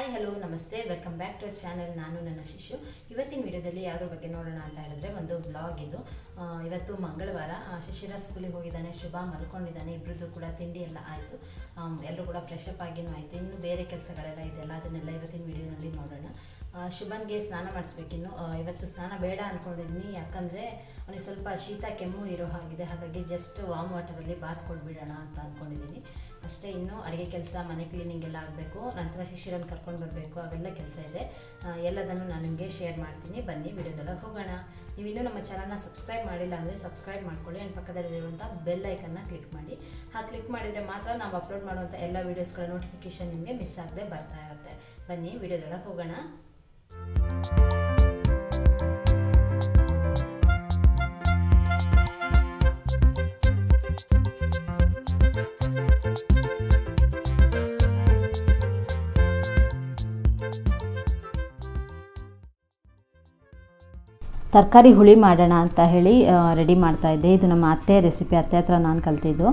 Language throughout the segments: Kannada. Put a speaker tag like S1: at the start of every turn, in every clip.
S1: ಹಾಯ್ ಹಲೋ ನಮಸ್ತೆ ವೆಲ್ಕಮ್ ಬ್ಯಾಕ್ ಟು ಚಾನೆಲ್ ನಾನು ನನ್ನ ಶಿಶು. ಇವತ್ತಿನ ವಿಡಿಯೋದಲ್ಲಿ ಯಾವುದ್ರ ಬಗ್ಗೆ ನೋಡೋಣ ಅಂತ ಹೇಳಿದ್ರೆ ಒಂದು ವ್ಲಾಗ್ ಇದು. ಇವತ್ತು ಮಂಗಳವಾರ. ಶಿಶಿರ ಸ್ಕೂಲಿಗೆ ಹೋಗಿದ್ದಾನೆ, ಶುಭ ಮಲ್ಕೊಂಡಿದ್ದಾನೆ. ಇಬ್ಬರದ್ದು ಕೂಡ ತಿಂಡಿ ಎಲ್ಲ ಆಯಿತು, ಎಲ್ಲರೂ ಕೂಡ ಫ್ರೆಶ್ ಅಪ್ ಆಗಿನೂ ಆಯಿತು. ಇನ್ನು ಬೇರೆ ಕೆಲಸಗಳೆಲ್ಲ ಇದೆಲ್ಲ ಅದನ್ನೆಲ್ಲ ಇವತ್ತಿನ ವಿಡಿಯೋನಲ್ಲಿ ನೋಡೋಣ. ಶುಭನ್ಗೆ ಸ್ನಾನ ಮಾಡಿಸ್ಬೇಕಿನ್ನು. ಇವತ್ತು ಸ್ನಾನ ಬೇಡ ಅಂದ್ಕೊಂಡಿದ್ದೀನಿ, ಯಾಕಂದರೆ ಅವನಿಗೆ ಸ್ವಲ್ಪ ಶೀತ ಕೆಮ್ಮು ಇರೋ ಹಾಗಿದೆ. ಹಾಗಾಗಿ ಜಸ್ಟ್ ವಾಮ್ ವಾಟರಲ್ಲಿ ಬಾತ್ ಕೊಟ್ಬಿಡೋಣ ಅಂತ ಅಂದ್ಕೊಂಡಿದ್ದೀನಿ ಅಷ್ಟೇ. ಇನ್ನು ಅಡುಗೆ ಕೆಲಸ, ಮನೆ ಕ್ಲೀನಿಂಗ್ ಎಲ್ಲ ಆಗಬೇಕು, ನಂತರ ಶಿಶಿರನ್ನು ಕರ್ಕೊಂಡು ಬರಬೇಕು, ಅವೆಲ್ಲ ಕೆಲಸ ಇದೆ. ಎಲ್ಲದನ್ನು ನಾನು ನಿಮಗೆ ಶೇರ್ ಮಾಡ್ತೀನಿ. ಬನ್ನಿ ವಿಡಿಯೋದೊಳಗೆ ಹೋಗೋಣ. ನೀವಿನ್ನೂ ನಮ್ಮ ಚಾನಲ್ನ ಸಬ್ಸ್ಕ್ರೈಬ್ ಮಾಡಿಲ್ಲ ಅಂದರೆ ಸಬ್ಸ್ಕ್ರೈಬ್ ಮಾಡ್ಕೊಳ್ಳಿ ಆ್ಯಂಡ್ ಪಕ್ಕದಲ್ಲಿರುವಂಥ ಬೆಲ್ ಐಕನ್ನ ಕ್ಲಿಕ್ ಮಾಡಿ. ಕ್ಲಿಕ್ ಮಾಡಿದರೆ ಮಾತ್ರ ನಾವು ಅಪ್ಲೋಡ್ ಮಾಡುವಂಥ ಎಲ್ಲ ವೀಡಿಯೋಸ್ಗಳ ನೋಟಿಫಿಕೇಷನ್ ನಿಮಗೆ ಮಿಸ್ ಆಗದೆ ಬರ್ತಾ ಇರುತ್ತೆ. ಬನ್ನಿ ವಿಡಿಯೋದೊಳಗೆ ಹೋಗೋಣ.
S2: ತರಕಾರಿ ಹುಳಿ ಮಾಡೋಣ ಅಂತ ಹೇಳಿ ರೆಡಿ ಮಾಡ್ತಾಯಿದ್ದೆ. ಇದು ನಮ್ಮ ಅತ್ತೆ ರೆಸಿಪಿ, ಅತ್ತೆ ಹತ್ರ ನಾನು ಕಲ್ತಿದ್ದು.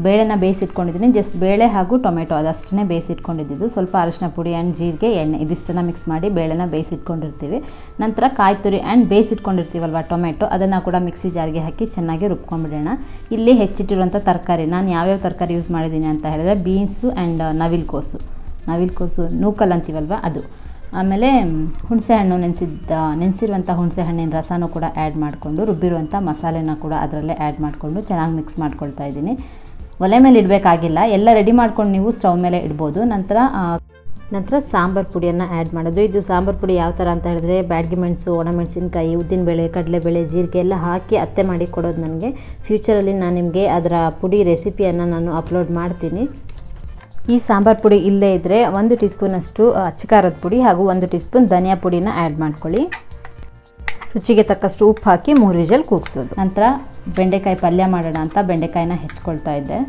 S2: ಬೇಳೆನ ಬೇಯಿಸಿಟ್ಕೊಂಡಿದ್ದೀನಿ, ಜಸ್ಟ್ ಬೇಳೆ ಹಾಗೂ ಟೊಮೆಟೊ ಅದಷ್ಟೇ ಬೇಯಿಸಿಟ್ಕೊಂಡಿದ್ದು. ಸ್ವಲ್ಪ ಅರಿಶಿನ ಪುಡಿ ಆ್ಯಂಡ್ ಜೀರಿಗೆ, ಎಣ್ಣೆ ಇದಿಷ್ಟನ್ನು ಮಿಕ್ಸ್ ಮಾಡಿ ಬೇಳೆನ ಬೇಯಿಸಿಟ್ಕೊಂಡಿರ್ತೀವಿ. ನಂತರ ಕಾಯಿ ತುರಿ ಆ್ಯಂಡ್ ಬೇಯಿಸಿಟ್ಕೊಂಡಿರ್ತೀವಲ್ವ ಟೊಮೆಟೊ, ಅದನ್ನು ಕೂಡ ಮಿಕ್ಸಿ ಜಾರ್ಗೆ ಹಾಕಿ ಚೆನ್ನಾಗಿ ರುಬ್ಕೊಂಡ್ಬಿಡೋಣ. ಇಲ್ಲಿ ಹೆಚ್ಚಿಟ್ಟಿರುವಂಥ ತರಕಾರಿ, ನಾನು ಯಾವ್ಯಾವ ತರಕಾರಿ ಯೂಸ್ ಮಾಡಿದ್ದೀನಿ ಅಂತ ಹೇಳಿದ್ರೆ ಬೀನ್ಸು ಆ್ಯಂಡ್ ನವಿಲ್ಕೋಸು ನೂಕಲ್ ಅಂತೀವಲ್ವ ಅದು. ಆಮೇಲೆ ಹುಣಸೆಹಣ್ಣು ನೆನೆಸಿರುವಂಥ ಹುಣಸೆಹಣ್ಣಿನ ರಸನೂ ಕೂಡ ಆ್ಯಡ್ ಮಾಡಿಕೊಂಡು, ರುಬ್ಬಿರುವಂಥ ಮಸಾಲೆನ ಕೂಡ ಅದರಲ್ಲೇ ಆ್ಯಡ್ ಮಾಡಿಕೊಂಡು ಚೆನ್ನಾಗಿ ಮಿಕ್ಸ್ ಮಾಡ್ಕೊಳ್ತಾ ಇದ್ದೀನಿ. ಒಲೆ ಮೇಲೆ ಇಡಬೇಕಾಗಿಲ್ಲ, ಎಲ್ಲ ರೆಡಿ ಮಾಡ್ಕೊಂಡು ನೀವು ಸ್ಟವ್ ಮೇಲೆ ಇಡ್ಬೋದು. ನಂತರ ಸಾಂಬಾರು ಪುಡಿಯನ್ನು ಆ್ಯಡ್ ಮಾಡೋದು. ಇದು ಸಾಂಬಾರು ಪುಡಿ ಯಾವ ಥರ ಅಂತ ಹೇಳಿದ್ರೆ ಬ್ಯಾಡಗಿ ಮೆಣಸು, ಒಣಮೆಣಸಿನ್ಕಾಯಿ, ಉದ್ದಿನಬೇಳೆ, ಕಡಲೆಬೇಳೆ, ಜೀರಿಗೆ ಎಲ್ಲ ಹಾಕಿ ಅತ್ತೆ ಮಾಡಿ ಕೊಡೋದು ನನಗೆ. ಫ್ಯೂಚರಲ್ಲಿ ನಾನು ನಿಮಗೆ ಅದರ ಪುಡಿ ರೆಸಿಪಿಯನ್ನು ನಾನು ಅಪ್ಲೋಡ್ ಮಾಡ್ತೀನಿ. ಈ ಸಾಂಬಾರು ಪುಡಿ ಇಲ್ಲೇ ಇದ್ದರೆ 1 ಟೀ ಸ್ಪೂನಷ್ಟು ಅಚ್ಚ ಖಾರದ ಪುಡಿ ಹಾಗೂ 1 ಟೀ ಸ್ಪೂನ್ ಧನಿಯಾ ಪುಡಿನ ಆ್ಯಡ್ ಮಾಡ್ಕೊಳ್ಳಿ. ರುಚಿಗೆ ತಕ್ಕಷ್ಟು ಉಪ್ಪು ಹಾಕಿ 3 ವಿಷಲ್ ಕೂಗಿಸೋದು. ನಂತರ ಬೆಂಡೆಕಾಯಿ ಪಲ್ಯ ಮಾಡೋಣ ಅಂತ ಬೆಂಡೆಕಾಯಿನ ಹೆಚ್ಕೊಳ್ತಾ ಇದ್ದೆ.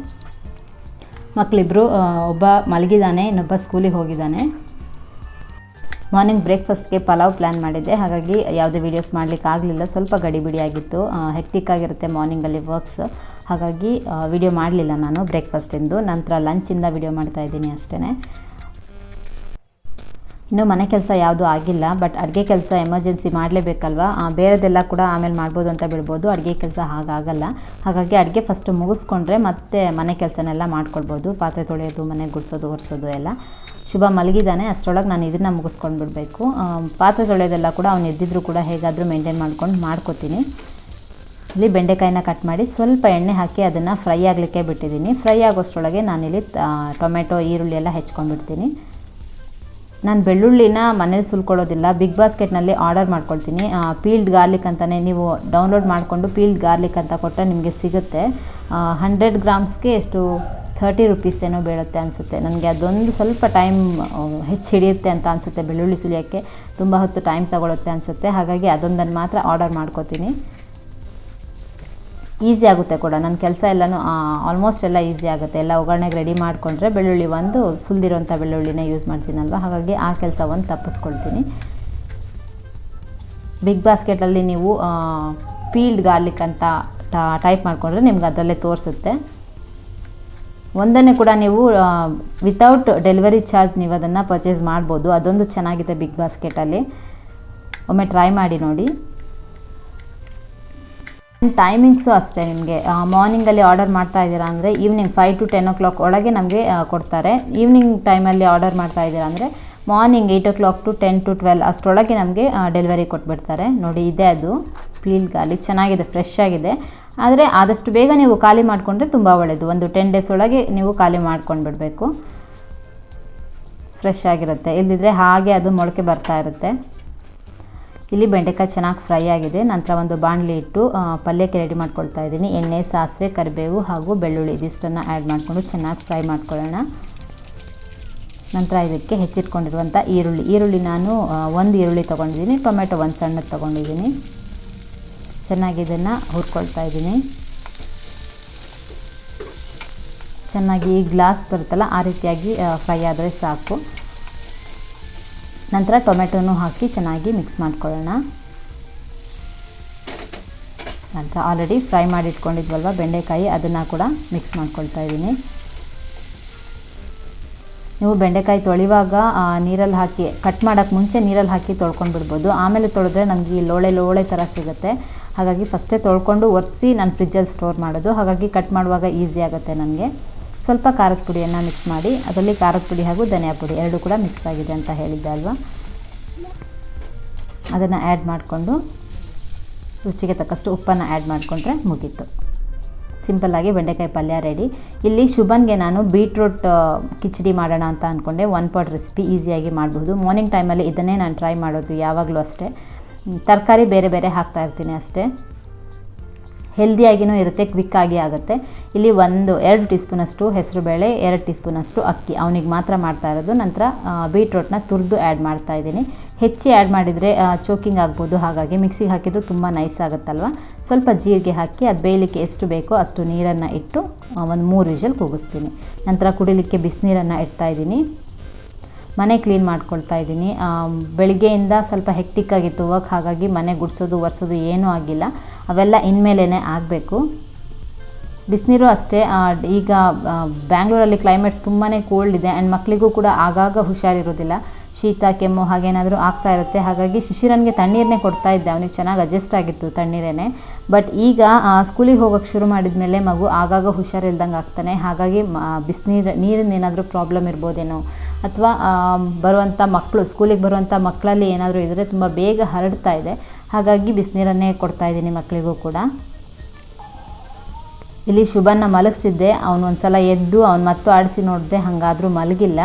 S2: ಮಕ್ಕಳಿಬ್ಬರು, ಒಬ್ಬ ಮಲಗಿದ್ದಾನೆ, ಇನ್ನೊಬ್ಬ ಸ್ಕೂಲಿಗೆ ಹೋಗಿದ್ದಾನೆ. ಮಾರ್ನಿಂಗ್ ಬ್ರೇಕ್ಫಾಸ್ಟ್ಗೆ ಪಲಾವ್ ಪ್ಲ್ಯಾನ್ ಮಾಡಿದ್ದೆ, ಹಾಗಾಗಿ ಯಾವುದೇ ವೀಡಿಯೋಸ್ ಮಾಡಲಿಕ್ಕೆ ಆಗಲಿಲ್ಲ. ಸ್ವಲ್ಪ ಗಡಿಬಿಡಿಯಾಗಿತ್ತು, ಹೆಕ್ಟಿಕ್ ಆಗಿರುತ್ತೆ ಮಾರ್ನಿಂಗಲ್ಲಿ ವರ್ಕ್ಸ್, ಹಾಗಾಗಿ ವಿಡಿಯೋ ಮಾಡಲಿಲ್ಲ ನಾನು ಬ್ರೇಕ್ಫಾಸ್ಟಿಂದು. ನಂತರ ಲಂಚಿಂದ ವಿಡಿಯೋ ಮಾಡ್ತಾಯಿದ್ದೀನಿ ಅಷ್ಟೇ. ಇನ್ನೂ ಮನೆ ಕೆಲಸ ಯಾವುದೂ ಆಗಿಲ್ಲ, ಬಟ್ ಅಡುಗೆ ಕೆಲಸ ಎಮರ್ಜೆನ್ಸಿ ಮಾಡಲೇಬೇಕಲ್ವ. ಬೇರೆದೆಲ್ಲ ಕೂಡ ಆಮೇಲೆ ಮಾಡ್ಬೋದು ಅಂತ ಬಿಡ್ಬೋದು, ಅಡುಗೆ ಕೆಲಸ ಹಾಗಾಗಲ್ಲ. ಹಾಗಾಗಿ ಅಡುಗೆ ಫಸ್ಟು ಮುಗಿಸ್ಕೊಂಡ್ರೆ ಮತ್ತೆ ಮನೆ ಕೆಲಸನೆಲ್ಲ ಮಾಡ್ಕೊಳ್ಬೋದು. ಪಾತ್ರೆ ತೊಳೆಯೋದು, ಮನೆ ಗುಡಿಸೋದು, ಒರೆಸೋದು ಎಲ್ಲ. ಶುಭ ಮಲಗಿದ್ದಾನೆ, ಅಷ್ಟರೊಳಗೆ ನಾನು ಇದನ್ನು ಮುಗಿಸ್ಕೊಂಡು ಬಿಡಬೇಕು. ಪಾತ್ರೆ ತೊಳೆಯೋದೆಲ್ಲ ಕೂಡ ಅವ್ನು ಎದ್ದಿದ್ರು ಕೂಡ ಹೇಗಾದರೂ ಮೇಂಟೈನ್ ಮಾಡ್ಕೊತೀನಿ. ಇಲ್ಲಿ ಬೆಂಡೆಕಾಯಿನ ಕಟ್ ಮಾಡಿ ಸ್ವಲ್ಪ ಎಣ್ಣೆ ಹಾಕಿ ಅದನ್ನು ಫ್ರೈ ಆಗಲಿಕ್ಕೆ ಬಿಟ್ಟಿದ್ದೀನಿ. ಫ್ರೈ ಆಗೋಷ್ಟರೊಳಗೆ ನಾನಿಲ್ಲಿ ಟೊಮೆಟೊ, ಈರುಳ್ಳಿ ಎಲ್ಲ ಹೆಚ್ಕೊಂಡ್ಬಿಡ್ತೀನಿ. ನಾನು ಬೆಳ್ಳುಳ್ಳಿನ ಮನೇಲಿ ಸುಲ್ಕೊಳ್ಳೋದಿಲ್ಲ, ಬಿಗ್ ಬಾಸ್ಕೆಟ್ನಲ್ಲಿ ಆರ್ಡರ್ ಮಾಡ್ಕೊಳ್ತೀನಿ. ಪೀಲ್ಡ್ ಗಾರ್ಲಿಕ್ ಅಂತಲೇ ನೀವು ಡೌನ್ಲೋಡ್ ಮಾಡಿಕೊಂಡು ಪೀಲ್ಡ್ ಗಾರ್ಲಿಕ್ ಅಂತ ಕೊಟ್ಟರೆ ನಿಮಗೆ ಸಿಗುತ್ತೆ. 100 ಗ್ರಾಮ್ಸ್ಗೆ ಎಷ್ಟು 30 ರುಪೀಸ್ ಏನೋ ಬೀಳುತ್ತೆ ಅನಿಸುತ್ತೆ. ನನಗೆ ಅದೊಂದು ಸ್ವಲ್ಪ ಟೈಮ್ ಹೆಚ್ಚು ಹಿಡಿಯುತ್ತೆ ಅಂತ ಅನಿಸುತ್ತೆ, ಬೆಳ್ಳುಳ್ಳಿ ಸುಲಿಯೋಕ್ಕೆ ತುಂಬ ಹೊತ್ತು ಟೈಮ್ ತಗೊಳುತ್ತೆ ಅನಿಸುತ್ತೆ. ಹಾಗಾಗಿ ಅದೊಂದನ್ನು ಮಾತ್ರ ಆರ್ಡರ್ ಮಾಡ್ಕೋತೀನಿ. ಈಸಿ ಆಗುತ್ತೆ ಕೂಡ ನನ್ನ ಕೆಲಸ ಎಲ್ಲನೂ, ಆಲ್ಮೋಸ್ಟ್ ಎಲ್ಲ ಈಸಿ ಆಗುತ್ತೆ. ಎಲ್ಲ ಒಗ್ಗರಣೆಗೆ ರೆಡಿ ಮಾಡಿಕೊಂಡ್ರೆ ಬೆಳ್ಳುಳ್ಳಿ ಒಂದು ಸುಲಿದಿರೋಂಥ ಬೆಳ್ಳುಳ್ಳಿನ ಯೂಸ್ ಮಾಡ್ತೀನಲ್ವ, ಹಾಗಾಗಿ ಆ ಕೆಲಸ ಒಂದು ತಪ್ಪಿಸ್ಕೊಳ್ತೀನಿ. ಬಿಗ್ ಬಾಸ್ಕೆಟಲ್ಲಿ ನೀವು ಪೀಲ್ಡ್ ಗಾರ್ಲಿಕ್ ಅಂತ ಟೈಪ್ ಮಾಡಿಕೊಂಡ್ರೆ ನಿಮ್ಗೆ ಅದರಲ್ಲೇ ತೋರಿಸುತ್ತೆ. ಒಂದನ್ನೇ ಕೂಡ ನೀವು ವಿತೌಟ್ ಡೆಲಿವರಿ ಚಾರ್ಜ್ ನೀವು ಅದನ್ನು ಪರ್ಚೇಸ್ ಮಾಡ್ಬೋದು. ಅದೊಂದು ಚೆನ್ನಾಗಿದೆ ಬಿಗ್ ಬಾಸ್ಕೆಟಲ್ಲಿ, ಒಮ್ಮೆ ಟ್ರೈ ಮಾಡಿ ನೋಡಿ. ಟೈಮಿಂಗ್ಸು ಅಷ್ಟೇ, ನಿಮಗೆ ಮಾರ್ನಿಂಗಲ್ಲಿ ಆರ್ಡರ್ ಮಾಡ್ತಾ ಇದ್ದೀರಾ ಅಂದರೆ ಈವ್ನಿಂಗ್ 5 to 10 o'clock ಒಳಗೆ ನಮಗೆ ಕೊಡ್ತಾರೆ. ಈವ್ನಿಂಗ್ ಟೈಮಲ್ಲಿ ಆರ್ಡರ್ ಮಾಡ್ತಾ ಇದ್ದೀರಾ ಅಂದರೆ ಮಾರ್ನಿಂಗ್ 8 o'clock to 10 to 12 ಅಷ್ಟರೊಳಗೆ ನಮಗೆ ಡೆಲಿವರಿ ಕೊಟ್ಬಿಡ್ತಾರೆ. ನೋಡಿ, ಇದೆ ಅದು ಪೀಲ್ ಗಾರ್ಲಿಕ್, ಚೆನ್ನಾಗಿದೆ, ಫ್ರೆಶ್ ಆಗಿದೆ. ಆದರೆ ಆದಷ್ಟು ಬೇಗ ನೀವು ಖಾಲಿ ಮಾಡಿಕೊಂಡ್ರೆ ತುಂಬ ಒಳ್ಳೆಯದು. ಒಂದು 10 days ಒಳಗೆ ನೀವು ಖಾಲಿ ಮಾಡ್ಕೊಂಡು ಬಿಡಬೇಕು, ಫ್ರೆಶ್ ಆಗಿರುತ್ತೆ. ಇಲ್ಲದಿದ್ದರೆ ಹಾಗೆ ಅದು ಮೊಳಕೆ ಬರ್ತಾ ಇರುತ್ತೆ. ಇಲ್ಲಿ ಬೆಂಡೆಕಾಯಿ ಚೆನ್ನಾಗಿ ಫ್ರೈ ಆಗಿದೆ. ನಂತರ ಒಂದು ಬಾಣಲಿ ಇಟ್ಟು ಪಲ್ಯಕ್ಕೆ ರೆಡಿ ಮಾಡ್ಕೊಳ್ತಾ ಇದ್ದೀನಿ. ಎಣ್ಣೆ, ಸಾಸಿವೆ, ಕರಿಬೇವು ಹಾಗೂ ಬೆಳ್ಳುಳ್ಳಿ ಇದಿಷ್ಟನ್ನು ಆ್ಯಡ್ ಮಾಡಿಕೊಂಡು ಚೆನ್ನಾಗಿ ಫ್ರೈ ಮಾಡ್ಕೊಳ್ಳೋಣ. ನಂತರ ಇದಕ್ಕೆ ಹೆಚ್ಚಿಟ್ಕೊಂಡಿರುವಂಥ ಈರುಳ್ಳಿ ನಾನು 1 ಈರುಳ್ಳಿ ತೊಗೊಂಡಿದ್ದೀನಿ, ಟೊಮೆಟೊ 1 ಸಣ್ಣದು ತೊಗೊಂಡಿದ್ದೀನಿ. ಚೆನ್ನಾಗಿ ಇದನ್ನು ಹುರ್ಕೊಳ್ತಾ ಇದ್ದೀನಿ. ಚೆನ್ನಾಗಿ ಗ್ಲಾಸ್ ಬರುತ್ತಲ್ಲ ಆ ರೀತಿಯಾಗಿ ಫ್ರೈ ಆದರೆ ಸಾಕು. ನಂತರ ಟೊಮೆಟೊನೂ ಹಾಕಿ ಚೆನ್ನಾಗಿ ಮಿಕ್ಸ್ ಮಾಡ್ಕೊಳ್ಳೋಣ. ನಂತರ ಆಲ್ರೆಡಿ ಫ್ರೈ ಮಾಡಿ ಇಟ್ಕೊಂಡಿದ್ವಲ್ವ ಬೆಂಡೆಕಾಯಿ, ಅದನ್ನು ಕೂಡ ಮಿಕ್ಸ್ ಮಾಡ್ಕೊಳ್ತಾ ಇದ್ದೀನಿ. ನೀವು ಬೆಂಡೆಕಾಯಿ ತೊಳೆಯುವಾಗ ನೀರಲ್ಲಿ ಹಾಕಿ ಕಟ್ ಮಾಡೋಕ್ಕೆ ಮುಂಚೆ ನೀರಲ್ಲಿ ಹಾಕಿ ತೊಳ್ಕೊಂಡು ಬಿಡ್ಬೋದು. ಆಮೇಲೆ ತೊಳೆದ್ರೆ ನಮಗೆ ಈ ಲೋಳೆ ಥರ ಸಿಗುತ್ತೆ. ಹಾಗಾಗಿ ಫಸ್ಟೇ ತೊಳ್ಕೊಂಡು ಒರೆಸಿ ನಾನು ಫ್ರಿಜ್ಜಲ್ಲಿ ಸ್ಟೋರ್ ಮಾಡೋದು. ಹಾಗಾಗಿ ಕಟ್ ಮಾಡುವಾಗ ಈಸಿ ಆಗುತ್ತೆ ನನಗೆ. ಸ್ವಲ್ಪ ಖಾರದ ಪುಡಿಯನ್ನು ಮಿಕ್ಸ್ ಮಾಡಿ, ಅದರಲ್ಲಿ ಖಾರದ ಪುಡಿ ಹಾಗೂ ಧನಿಯಾ ಪುಡಿ ಎರಡೂ ಕೂಡ ಮಿಕ್ಸ್ ಆಗಿದೆ ಅಂತ ಹೇಳಿದ್ದೆ ಅಲ್ವಾ, ಅದನ್ನು ಆ್ಯಡ್ ಮಾಡಿಕೊಂಡು ರುಚಿಗೆ ತಕ್ಕಷ್ಟು ಉಪ್ಪನ್ನು ಆ್ಯಡ್ ಮಾಡಿಕೊಂಡ್ರೆ ಮುಗೀತು. ಸಿಂಪಲ್ಲಾಗಿ ಬೆಂಡೆಕಾಯಿ ಪಲ್ಯ ರೆಡಿ. ಇಲ್ಲಿ ಶುಭನ್ಗೆ ನಾನು ಬೀಟ್ರೂಟ್ ಕಿಚಡಿ ಮಾಡೋಣ ಅಂತ ಅಂದ್ಕೊಂಡೆ. 1 ಪಾಟ್ ರೆಸಿಪಿ ಈಸಿಯಾಗಿ ಮಾಡಬಹುದು. ಮಾರ್ನಿಂಗ್ ಟೈಮಲ್ಲಿ ಇದನ್ನೇ ನಾನು ಟ್ರೈ ಮಾಡೋದು ಯಾವಾಗಲೂ ಅಷ್ಟೇ. ತರಕಾರಿ ಬೇರೆ ಬೇರೆ ಹಾಕ್ತಾಯಿರ್ತೀನಿ ಅಷ್ಟೇ. ಹೆಲ್ದಿಯಾಗಿಯೂ ಇರುತ್ತೆ, ಕ್ವಿಕ್ಕಾಗಿ ಆಗುತ್ತೆ. ಇಲ್ಲಿ 2 ಟೀ ಸ್ಪೂನಷ್ಟು ಹೆಸರುಬೇಳೆ, 2 ಟೀ ಸ್ಪೂನಷ್ಟು ಅಕ್ಕಿ ಅವನಿಗೆ ಮಾತ್ರ ಮಾಡ್ತಾ ಇರೋದು. ನಂತರ ಬೀಟ್ರೋಟ್ನ ತುರಿದು ಆ್ಯಡ್ ಮಾಡ್ತಾಯಿದ್ದೀನಿ. ಹೆಚ್ಚಿ ಆ್ಯಡ್ ಮಾಡಿದರೆ ಚೋಕಿಂಗ್ ಆಗ್ಬೋದು, ಹಾಗಾಗಿ ಮಿಕ್ಸಿಗೆ ಹಾಕಿದ್ದು ತುಂಬ ನೈಸ್ ಆಗುತ್ತಲ್ವ. ಸ್ವಲ್ಪ ಜೀರಿಗೆ ಹಾಕಿ ಅದು ಬೇಯಲಿಕ್ಕೆ ಎಷ್ಟು ಬೇಕೋ ಅಷ್ಟು ನೀರನ್ನು ಇಟ್ಟು ಒಂದು 3 ವಿಷಲ್ ಕೂಗಿಸ್ತೀನಿ. ನಂತರ ಕುಡಿಲಿಕ್ಕೆ ಬಿಸಿನೀರನ್ನು ಇಡ್ತಾಯಿದ್ದೀನಿ. ಮನೆ ಕ್ಲೀನ್ ಮಾಡ್ಕೊಳ್ತಾ ಇದ್ದೀನಿ. ಬೆಳಗ್ಗೆಯಿಂದ ಸ್ವಲ್ಪ ಹೆಕ್ಟಿಕ್ಕಾಗಿತ್ತು ವರ್ಕ್, ಹಾಗಾಗಿ ಮನೆ ಗುಡಿಸೋದು ಒರೆಸೋದು ಏನೂ ಆಗಿಲ್ಲ. ಅವೆಲ್ಲ ಇನ್ಮೇಲೇ ಆಗಬೇಕು. ಬಿಸಿನೀರು ಅಷ್ಟೇ. ಈಗ ಬ್ಯಾಂಗ್ಳೂರಲ್ಲಿ ಕ್ಲೈಮೇಟ್ ತುಂಬಾ ಕೋಲ್ಡ್ ಇದೆ ಆ್ಯಂಡ್ ಮಕ್ಕಳಿಗೂ ಕೂಡ ಆಗಾಗ ಹುಷಾರಿರೋದಿಲ್ಲ. ಶೀತ ಕೆಮ್ಮು ಹಾಗೇನಾದರೂ ಆಗ್ತಾ ಇರುತ್ತೆ. ಹಾಗಾಗಿ ಶಿಶಿರನಿಗೆ ತಣ್ಣೀರನ್ನೇ ಕೊಡ್ತಾ ಇದ್ದೆ, ಅವನಿಗೆ ಚೆನ್ನಾಗಿ ಅಡ್ಜಸ್ಟ್ ಆಗಿತ್ತು ತಣ್ಣೀರೇ. ಬಟ್ ಈಗ ಸ್ಕೂಲಿಗೆ ಹೋಗೋಕ್ಕೆ ಶುರು ಮಾಡಿದ ಮೇಲೆ ಮಗು ಆಗಾಗ ಹುಷಾರಿಲ್ದಂಗೆ ಆಗ್ತಾನೆ. ಹಾಗಾಗಿ ನೀರಿಂದ ಏನಾದರೂ ಪ್ರಾಬ್ಲಮ್ ಇರ್ಬೋದೇನೋ, ಅಥವಾ ಬರುವಂಥ ಮಕ್ಕಳು ಸ್ಕೂಲಿಗೆ ಬರುವಂಥ ಮಕ್ಕಳಲ್ಲಿ ಏನಾದರೂ ಇದ್ದರೆ ತುಂಬ ಬೇಗ ಹರಡ್ತಾ ಇದೆ. ಹಾಗಾಗಿ ಬಿಸಿನೀರನ್ನೇ ಕೊಡ್ತಾಯಿದ್ದೀನಿ ಮಕ್ಕಳಿಗೂ ಕೂಡ. ಇಲ್ಲಿ ಶುಭನ್ನ ಮಲಗಿಸಿದ್ದೆ. ಅವನು ಒಂದು ಸಲ ಎದ್ದು ಅವನು ಮತ್ತು ಆಡಿಸಿ ನೋಡಿದೆ, ಹಾಗಾದರೂ ಮಲಗಿಲ್ಲ.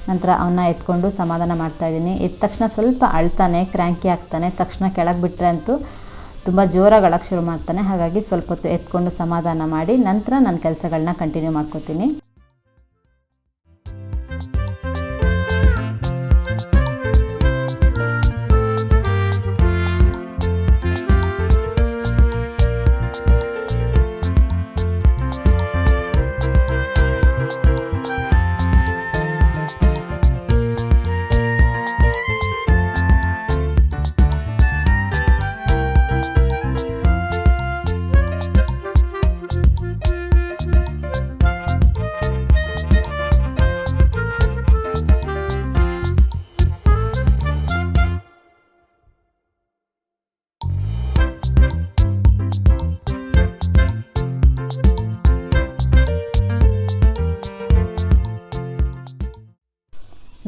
S2: ನಂತರ ಅವನ್ನ ಎತ್ಕೊಂಡು ಸಮಾಧಾನ ಮಾಡ್ತಾಯಿದ್ದೀನಿ. ಎದ್ದ ತಕ್ಷಣ ಸ್ವಲ್ಪ ಅಳ್ತಾನೆ, ಕ್ರ್ಯಾಂಕಿ ಆಗ್ತಾನೆ. ತಕ್ಷಣ ಕೆಳಗೆ ಬಿಟ್ಟರೆ ಅಂತೂ ತುಂಬ ಜೋರಾಗಿ ಅಳಕ್ಕೆ ಶುರು ಮಾಡ್ತಾನೆ. ಹಾಗಾಗಿ ಸ್ವಲ್ಪ ಹೊತ್ತು ಎತ್ಕೊಂಡು ಸಮಾಧಾನ ಮಾಡಿ ನಂತರ ನನ್ನ ಕೆಲಸಗಳನ್ನ ಕಂಟಿನ್ಯೂ ಮಾಡ್ಕೋತೀನಿ.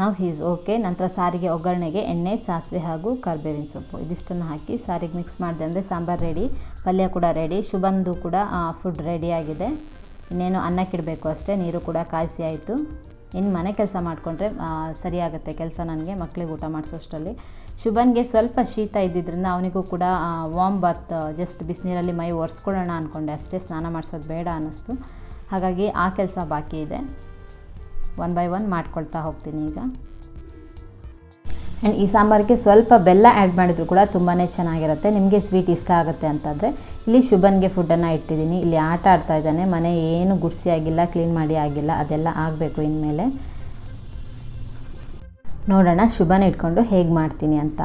S2: ನಾವು ಹೀಸ್ ಓಕೆ. ನಂತರ ಸಾರಿಗೆ ಒಗ್ಗರಣೆಗೆ ಎಣ್ಣೆ, ಸಾಸಿವೆ ಹಾಗೂ ಕರಿಬೇವಿನ ಸೊಪ್ಪು ಇದಿಷ್ಟನ್ನು ಹಾಕಿ ಸಾರಿಗೆ ಮಿಕ್ಸ್ ಮಾಡಿದೆ ಅಂದರೆ ಸಾಂಬಾರು ರೆಡಿ. ಪಲ್ಯ ಕೂಡ ರೆಡಿ. ಶುಭಂದು ಕೂಡ ಫುಡ್ ರೆಡಿಯಾಗಿದೆ. ಇನ್ನೇನು ಅನ್ನಕ್ಕಿಡಬೇಕು ಅಷ್ಟೇ. ನೀರು ಕೂಡ ಕಾಯಿಸಿ ಆಯಿತು. ಇನ್ನು ಮನೆ ಕೆಲಸ ಮಾಡಿಕೊಂಡ್ರೆ ಸರಿಯಾಗುತ್ತೆ ಕೆಲಸ ನನಗೆ, ಮಕ್ಕಳಿಗೆ ಊಟ ಮಾಡಿಸೋಷ್ಟರಲ್ಲಿ. ಶುಭನ್ಗೆ ಸ್ವಲ್ಪ ಶೀತ ಇದ್ದಿದ್ದರಿಂದ ಅವನಿಗೂ ಕೂಡ ವಾಮ್ ಬಾತ್ ಜಸ್ಟ್ ಬಿಸಿನೀರಲ್ಲಿ ಮೈ ಒರೆಸ್ಕೊಳ್ಳೋಣ ಅಂದ್ಕೊಂಡೆ ಅಷ್ಟೇ. ಸ್ನಾನ ಮಾಡಿಸೋದು ಬೇಡ ಅನ್ನಿಸ್ತು. ಹಾಗಾಗಿ ಆ ಕೆಲಸ ಬಾಕಿ ಇದೆ. 1 by 1 ಮಾಡ್ಕೊಳ್ತಾ ಹೋಗ್ತೀನಿ ಈಗ. ಆ್ಯಂಡ್ ಈ ಸಾಂಬಾರಿಗೆ ಸ್ವಲ್ಪ ಬೆಲ್ಲ ಆ್ಯಡ್ ಮಾಡಿದ್ರು ಕೂಡ ತುಂಬಾ ಚೆನ್ನಾಗಿರುತ್ತೆ. ನಿಮಗೆ ಸ್ವೀಟ್ ಇಷ್ಟ ಆಗುತ್ತೆ ಅಂತಂದರೆ ಇಲ್ಲಿ ಶುಭನ್ಗೆ ಫುಡ್ಡನ್ನು ಇಟ್ಟಿದ್ದೀನಿ. ಇಲ್ಲಿ ಆಟ ಆಡ್ತಾ ಇದ್ದಾನೆ. ಮನೆ ಏನು ಗುಡಿಸಿ ಆಗಿಲ್ಲ, ಕ್ಲೀನ್ ಮಾಡಿ ಆಗಿಲ್ಲ, ಅದೆಲ್ಲ ಆಗಬೇಕು ಇನ್ಮೇಲೆ. ನೋಡೋಣ ಶುಭನ ಇಟ್ಕೊಂಡು ಹೇಗೆ ಮಾಡ್ತೀನಿ ಅಂತ.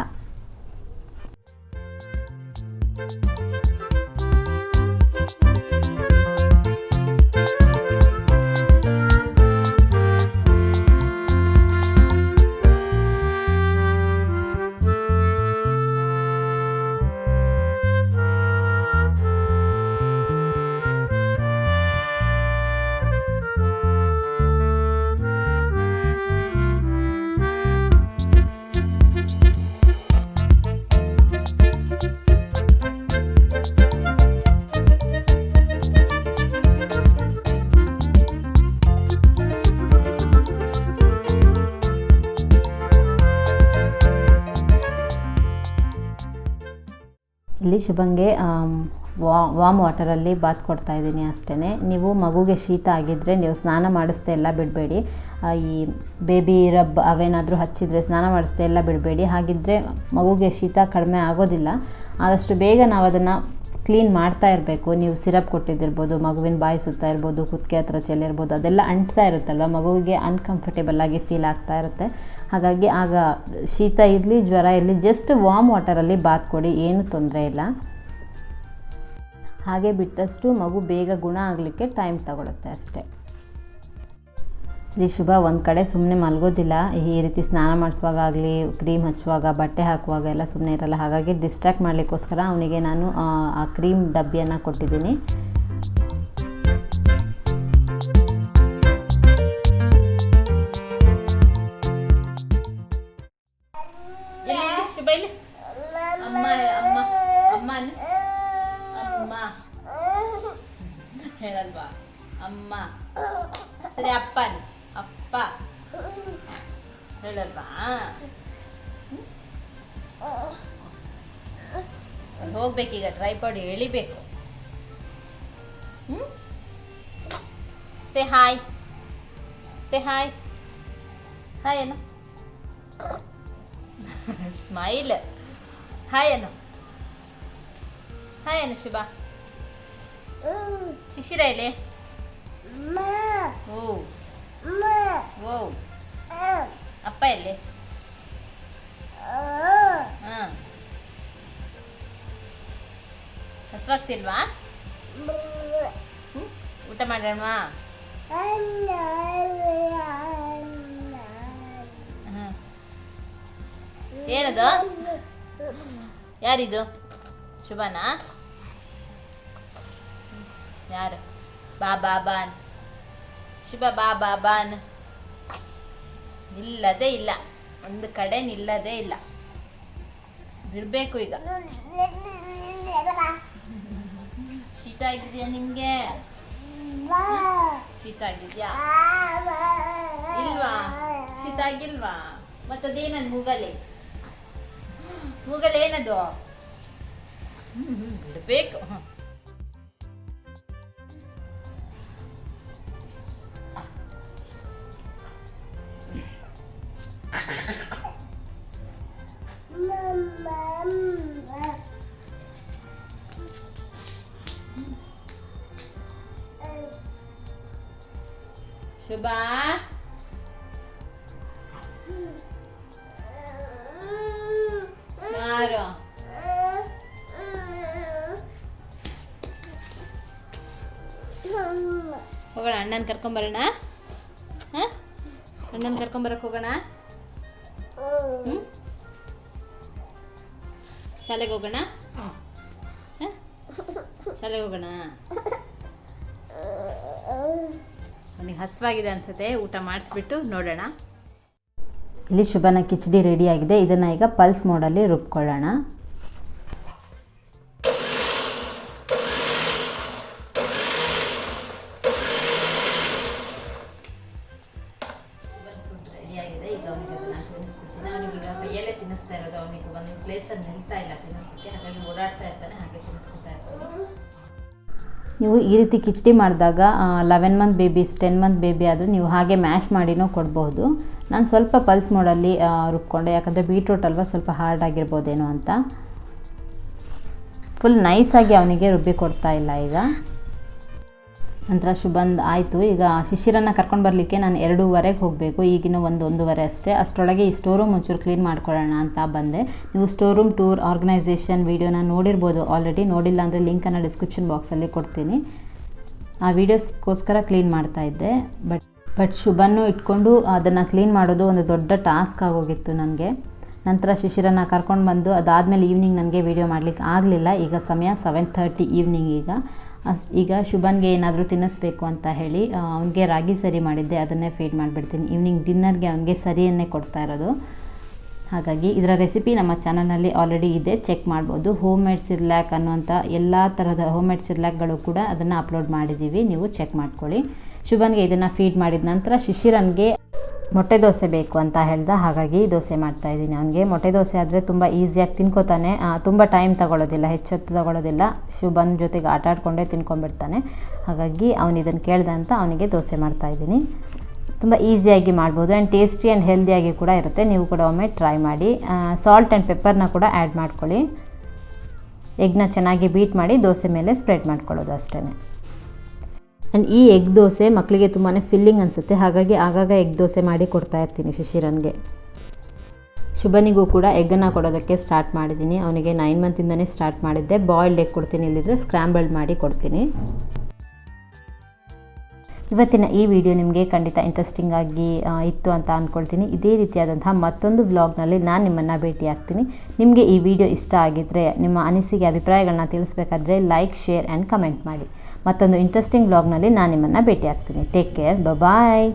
S2: ಇಲ್ಲಿ ಶುಭಂಗೆ ವಾಮ್ ವಾಟರಲ್ಲಿ ಬಾತ್ ಕೊಡ್ತಾಯಿದ್ದೀನಿ ಅಷ್ಟೇ. ನೀವು ಮಗುಗೆ ಶೀತ ಆಗಿದ್ದರೆ ನೀವು ಸ್ನಾನ ಮಾಡಿಸ್ದೆ ಎಲ್ಲ ಬಿಡಬೇಡಿ. ಈ ಬೇಬಿ ರಬ್ ಅವೇನಾದರೂ ಹಚ್ಚಿದರೆ ಸ್ನಾನ ಮಾಡಿಸ್ದೆ ಎಲ್ಲ ಬಿಡಬೇಡಿ. ಹಾಗಿದ್ದರೆ ಮಗುಗೆ ಶೀತ ಕಡಿಮೆ ಆಗೋದಿಲ್ಲ. ಆದಷ್ಟು ಬೇಗ ನಾವು ಅದನ್ನು ಕ್ಲೀನ್ ಮಾಡ್ತಾ ಇರಬೇಕು. ನೀವು ಸಿರಪ್ ಕೊಟ್ಟಿದ್ದಿರ್ಬೋದು, ಮಗುವಿನ ಬಾಯಿ ಸುತ್ತ ಇರ್ಬೋದು, ಕುತ್ತಿಗೆ ಹತ್ರ ಚೆಲ್ಲಿರ್ಬೋದು, ಅದೆಲ್ಲ ಅಂಟ್ತಾ ಇರುತ್ತಲ್ವ, ಮಗುವಿಗೆ ಅನ್ಕಂಫರ್ಟೇಬಲ್ ಆಗಿ ಫೀಲ್ ಆಗ್ತಾ ಇರುತ್ತೆ. ಹಾಗಾಗಿ ಆಗ ಶೀತ ಇರಲಿ ಜ್ವರ ಇರಲಿ ಜಸ್ಟ್ ವಾಮ್ ವಾಟರಲ್ಲಿ ಬಾತ್ ಕೊಡಿ, ಏನು ತೊಂದರೆ ಇಲ್ಲ. ಹಾಗೆ ಬಿಟ್ಟಷ್ಟು ಮಗು ಬೇಗ ಗುಣ ಆಗಲಿಕ್ಕೆ ಟೈಮ್ ತಗೊಳುತ್ತೆ ಅಷ್ಟೇ. ಇಲ್ಲಿ ಶುಭ ಒಂದು ಕಡೆ ಸುಮ್ಮನೆ ಮಲಗೋದಿಲ್ಲ. ಈ ರೀತಿ ಸ್ನಾನ ಮಾಡಿಸುವಾಗಲಿ ಕ್ರೀಮ್ ಹಚ್ಚುವಾಗ ಬಟ್ಟೆ ಹಾಕುವಾಗ ಎಲ್ಲ ಸುಮ್ಮನೆ ಇರಲ್ಲ. ಹಾಗಾಗಿ ಡಿಸ್ಟ್ರ್ಯಾಕ್ಟ್ ಮಾಡಲಿಕ್ಕೋಸ್ಕರ ಅವನಿಗೆ ನಾನು ಆ ಕ್ರೀಮ್ ಡಬ್ಬಿಯನ್ನು ಕೊಟ್ಟಿದ್ದೀನಿ.
S1: ಶುಭ ಇಲ್ಲಿ ಅಮ್ಮ ಅಮ್ಮ ಅಮ್ಮ ಅಮ್ಮ ಹೇಳಲ್ವಾ ಅಮ್ಮ. ಸರಿ ಅಪ್ಪನ್ ಅಪ್ಪ ಹೇಳಲ್ವಾ. ಹೋಗ್ಬೇಕೀಗ ಟ್ರೈಪಾಡ್ ಎಳಿಬೇಕು. Say hi say hi hi ಅನ್ನು ಸ್ಮೈಲ್ ಹಾಯ್ ಅನ್ನು ಹಾಯ್ ಅನ್ನು ಶುಭ. ಶಿಶಿರ ಇಲ್ಲಿ ಓ ಓ ಅಪ್ಪ ಎಲ್ಲಿ. ಹಾಂ ಹಸ್ವಾಗ್ತಿಲ್ವಾ? ಊಟ ಮಾಡೋಣವಾ? ಏನದು? ಯಾರಿದು? ಶುಭನಾ? ಯಾರು? ಬಾ ಬಾ ಬಾನ್ ಶುಭ ಬಾ ಬಾ ಬಾನ್. ನಿಲ್ಲದೇ ಇಲ್ಲ, ಒಂದು ಕಡೆ ನಿಲ್ಲದೇ ಇಲ್ಲ. ಬಿಡಬೇಕು ಈಗ. ಶೀತ ಆಗಿದೆಯಾ ನಿಮಗೆ? ಶೀತ ಆಗಿದೆಯಾ ಇಲ್ವಾ? ಶೀತ ಆಗಿಲ್ವಾ? ಮತ್ತದೇನದು ಮೂಗಲೆ? ಮೂಗಲೆ ಏನದು? ಬಿಡಬೇಕು. ಶುಭ ಯಾರು? ಹೋಗೋಣ ಅಣ್ಣನ ಕರ್ಕೊಂಬರೋಣ. ಹಾಂ ಅಣ್ಣನ ಕರ್ಕೊಂಬರಕ್ಕೆ ಹೋಗೋಣ. ಶಾಲೆಗೆ ಹೋಗೋಣ. ಹಾಂ ಶಾಲೆಗೆ ಹೋಗೋಣ. ಅವನಿಗೆ ಹಸುವಾಗಿದೆ ಅನ್ಸುತ್ತೆ. ಊಟ ಮಾಡಿಸ್ಬಿಟ್ಟು ನೋಡೋಣ.
S2: ಇಲ್ಲಿ ಶುಭನ ಕಿಚಡಿ ರೆಡಿ ಆಗಿದೆ. ಇದನ್ನು ಈಗ ಪಲ್ಸ್ ಮೋಡಲ್ಲಿ ರುಬ್ಕೊಳ್ಳೋಣ.
S1: ರೆಡಿ ಆಗಿದೆ. ಈಗ ಅವನಿಗೆ ಅದನ್ನು ತಿನ್ನಿಸ್ಬಿಡ್ತೀನಿ. ಅವನಿಗೆ ಈಗ ಕೈಯಲ್ಲೇ ತಿನ್ನಿಸ್ತಾ ಇರೋದು. ಅವನಿಗೆ ಒಂದು ಪ್ಲೇಸಲ್ಲಿ ನಿಲ್ತಾ ಇಲ್ಲ ತಿನ್ನಿಸ್ಲಿಕ್ಕೆ, ಹಾಗಾಗಿ ಓಡಾಡ್ತಾ ಇರ್ತಾನೆ, ಹಾಗೆ ತಿನ್ನಿಸ್ಕೊತಾ ಇರ್ತಾನೆ.
S2: ನೀವು ಈ ರೀತಿ ಕಿಚಡಿ ಮಾಡಿದಾಗ 11 ಮಂತ್ ಬೇಬೀಸ್ 10 ಮಂತ್ ಬೇಬಿ ಆದರೆ ನೀವು ಹಾಗೆ ಮ್ಯಾಶ್ ಮಾಡಿನೂ ಕೊಡ್ಬೋದು. ನಾನು ಸ್ವಲ್ಪ ಪಲ್ಸ್ ಮೋಡಲ್ಲಿ ರುಬ್ಕೊಂಡೆ, ಯಾಕಂದರೆ ಬೀಟ್ರೂಟ್ ಅಲ್ವಾ ಸ್ವಲ್ಪ ಹಾರ್ಡ್ ಆಗಿರ್ಬೋದೇನೋ ಅಂತ. ಫುಲ್ ನೈಸಾಗಿ ಅವನಿಗೆ ರುಬ್ಬಿ ಕೊಡ್ತಾ ಇಲ್ಲ. ಈಗ ನಂತರ ಶುಭಂದ್ ಆಯಿತು. ಈಗ ಶಿಶಿರನ್ನು ಕರ್ಕೊಂಡು ಬರಲಿಕ್ಕೆ ನಾನು 2:15ಗೆ ಹೋಗಬೇಕು. ಈಗಿನ 1-1:30 ಅಷ್ಟೇ. ಅಷ್ಟರೊಳಗೆ ಈ ಸ್ಟೋರ್ ರೂಮ್ ಒಂಚೂರು ಕ್ಲೀನ್ ಮಾಡ್ಕೊಳ್ಳೋಣ ಅಂತ ಬಂದೆ. ನೀವು ಸ್ಟೋರ್ ರೂಮ್ ಟೂರ್ ಆರ್ಗನೈಸೇಷನ್ ವೀಡಿಯೋನ ನೋಡಿರ್ಬೋದು ಆಲ್ರೆಡಿ. ನೋಡಿಲ್ಲ ಅಂದರೆ ಲಿಂಕನ್ನು ಡಿಸ್ಕ್ರಿಪ್ಷನ್ ಬಾಕ್ಸಲ್ಲಿ ಕೊಡ್ತೀನಿ. ಆ ವೀಡಿಯೋಸ್ಗೋಸ್ಕರ ಕ್ಲೀನ್ ಮಾಡ್ತಾಯಿದ್ದೆ. ಬಟ್ ಶುಭನ್ನು ಇಟ್ಕೊಂಡು ಅದನ್ನು ಕ್ಲೀನ್ ಮಾಡೋದು ಒಂದು ದೊಡ್ಡ ಟಾಸ್ಕ್ ಆಗೋಗಿತ್ತು ನನಗೆ. ನಂತರ ಶಿಶಿರನ್ನು ಕರ್ಕೊಂಡು ಬಂದು ಅದಾದಮೇಲೆ ಈವ್ನಿಂಗ್ ನನಗೆ ವೀಡಿಯೋ ಮಾಡಲಿಕ್ಕೆ ಆಗಲಿಲ್ಲ. ಈಗ ಸಮಯ 7:30 ಈವ್ನಿಂಗ್. ಈಗ ಶುಭನ್ಗೆ ಏನಾದರೂ ತಿನ್ನಿಸ್ಬೇಕು ಅಂತ ಹೇಳಿ ಅವನಿಗೆ ರಾಗಿ ಸರಿ ಮಾಡಿದ್ದೆ, ಅದನ್ನೇ ಫೀಡ್ ಮಾಡಿಬಿಡ್ತೀನಿ. ಈವ್ನಿಂಗ್ ಡಿನ್ನರ್ಗೆ ಅವನಿಗೆ ಸರಿಯನ್ನೇ ಕೊಡ್ತಾ ಇರೋದು. ಹಾಗಾಗಿ ಇದರ ರೆಸಿಪಿ ನಮ್ಮ ಚಾನಲ್ನಲ್ಲಿ ಆಲ್ರೆಡಿ ಇದೆ, ಚೆಕ್ ಮಾಡ್ಬೋದು. ಹೋಮ್ ಮೇಡ್ ಸಿರ್ಲ್ಯಾಕ್ ಅನ್ನುವಂಥ ಎಲ್ಲ ಥರದ ಹೋಮ್ ಮೇಡ್ ಸಿರ್ಲ್ಯಾಕ್ಗಳು ಕೂಡ ಅದನ್ನು ಅಪ್ಲೋಡ್ ಮಾಡಿದ್ದೀವಿ, ನೀವು ಚೆಕ್ ಮಾಡ್ಕೊಳ್ಳಿ. ಶುಭನ್ಗೆ ಇದನ್ನು ಫೀಡ್ ಮಾಡಿದ ನಂತರ ಶಿಶಿರನ್ಗೆ ಮೊಟ್ಟೆ ದೋಸೆ ಬೇಕು ಅಂತ ಹೇಳ್ದ, ಹಾಗಾಗಿ ದೋಸೆ ಮಾಡ್ತಾಯಿದ್ದೀನಿ ಅವನಿಗೆ. ಮೊಟ್ಟೆ ದೋಸೆ ಆದರೆ ತುಂಬ ಈಸಿಯಾಗಿ ತಿನ್ಕೋತಾನೆ, ತುಂಬ ಟೈಮ್ ತಗೊಳ್ಳೋದಿಲ್ಲ, ಹೆಚ್ಚೊತ್ತು ತಗೊಳ್ಳೋದಿಲ್ಲ. ಶುಭನ್ ಜೊತೆಗೆ ಆಟ ಆಡಿಕೊಂಡೇ ತಿನ್ಕೊಂಡ್ಬಿಡ್ತಾನೆ. ಹಾಗಾಗಿ ಅವನು ಇದನ್ನು ಕೇಳ್ದ ಅಂತ ಅವನಿಗೆ ದೋಸೆ ಮಾಡ್ತಾಯಿದ್ದೀನಿ. ತುಂಬ ಈಸಿಯಾಗಿ ಮಾಡ್ಬೋದು ಆ್ಯಂಡ್ ಟೇಸ್ಟಿ ಆ್ಯಂಡ್ ಹೆಲ್ದಿಯಾಗಿ ಕೂಡ ಇರುತ್ತೆ. ನೀವು ಕೂಡ ಒಮ್ಮೆ ಟ್ರೈ ಮಾಡಿ. ಸಾಲ್ಟ್ ಆ್ಯಂಡ್ ಪೆಪ್ಪರ್ನ ಕೂಡ ಆ್ಯಡ್ ಮಾಡ್ಕೊಳ್ಳಿ. ಎಗ್ನ ಚೆನ್ನಾಗಿ ಬೀಟ್ ಮಾಡಿ ದೋಸೆ ಮೇಲೆ ಸ್ಪ್ರೆಡ್ ಮಾಡ್ಕೊಳ್ಳೋದು ಅಷ್ಟೇ. ಆ್ಯಂಡ್ ಈ ಎಗ್ ದೋಸೆ ಮಕ್ಕಳಿಗೆ ತುಂಬಾ ಫಿಲ್ಲಿಂಗ್ ಅನಿಸುತ್ತೆ, ಹಾಗಾಗಿ ಆಗಾಗ ಎಗ್ ದೋಸೆ ಮಾಡಿ ಕೊಡ್ತಾ ಇರ್ತೀನಿ ಶಿಶಿರನ್ಗೆ. ಶುಭನಿಗೂ ಕೂಡ ಎಗ್ಗನ್ನು ಕೊಡೋದಕ್ಕೆ ಸ್ಟಾರ್ಟ್ ಮಾಡಿದ್ದೀನಿ. ಅವನಿಗೆ 9 ಮಂತಿಂದನೇ ಸ್ಟಾರ್ಟ್ ಮಾಡಿದ್ದೆ. ಬಾಯ್ಲ್ಡ್ ಎಗ್ ಕೊಡ್ತೀನಿ, ಇಲ್ಲಿದ್ರೆ ಸ್ಕ್ರ್ಯಾಂಬಲ್ಡ್ ಮಾಡಿ ಕೊಡ್ತೀನಿ. ಇವತ್ತಿನ ಈ ವಿಡಿಯೋ ನಿಮಗೆ ಖಂಡಿತ ಇಂಟ್ರೆಸ್ಟಿಂಗ್ ಆಗಿ ಇತ್ತು ಅಂತ ಅಂದ್ಕೊಳ್ತೀನಿ. ಇದೇ ರೀತಿಯಾದಂತಹ ಮತ್ತೊಂದು ವ್ಲಾಗ್ನಲ್ಲಿ ನಾನು ನಿಮ್ಮನ್ನು ಭೇಟಿ ಆಗ್ತೀನಿ. ನಿಮಗೆ ಈ ವಿಡಿಯೋ ಇಷ್ಟ ಆಗಿದ್ದರೆ ನಿಮ್ಮ ಅನಿಸಿಕೆ ಅಭಿಪ್ರಾಯಗಳನ್ನ ತಿಳಿಸ್ಬೇಕಾದ್ರೆ ಲೈಕ್, ಶೇರ್ ಆ್ಯಂಡ್ ಕಮೆಂಟ್ ಮಾಡಿ. ಮತ್ತೊಂದು ಇಂಟ್ರೆಸ್ಟಿಂಗ್ ವ್ಲಾಗ್ನಲ್ಲಿ ನಾನು ನಿಮ್ಮನ್ನು ಭೇಟಿ ಆಗ್ತೀನಿ. ಟೇಕ್ ಕೇರ್, ಬಾಯ್.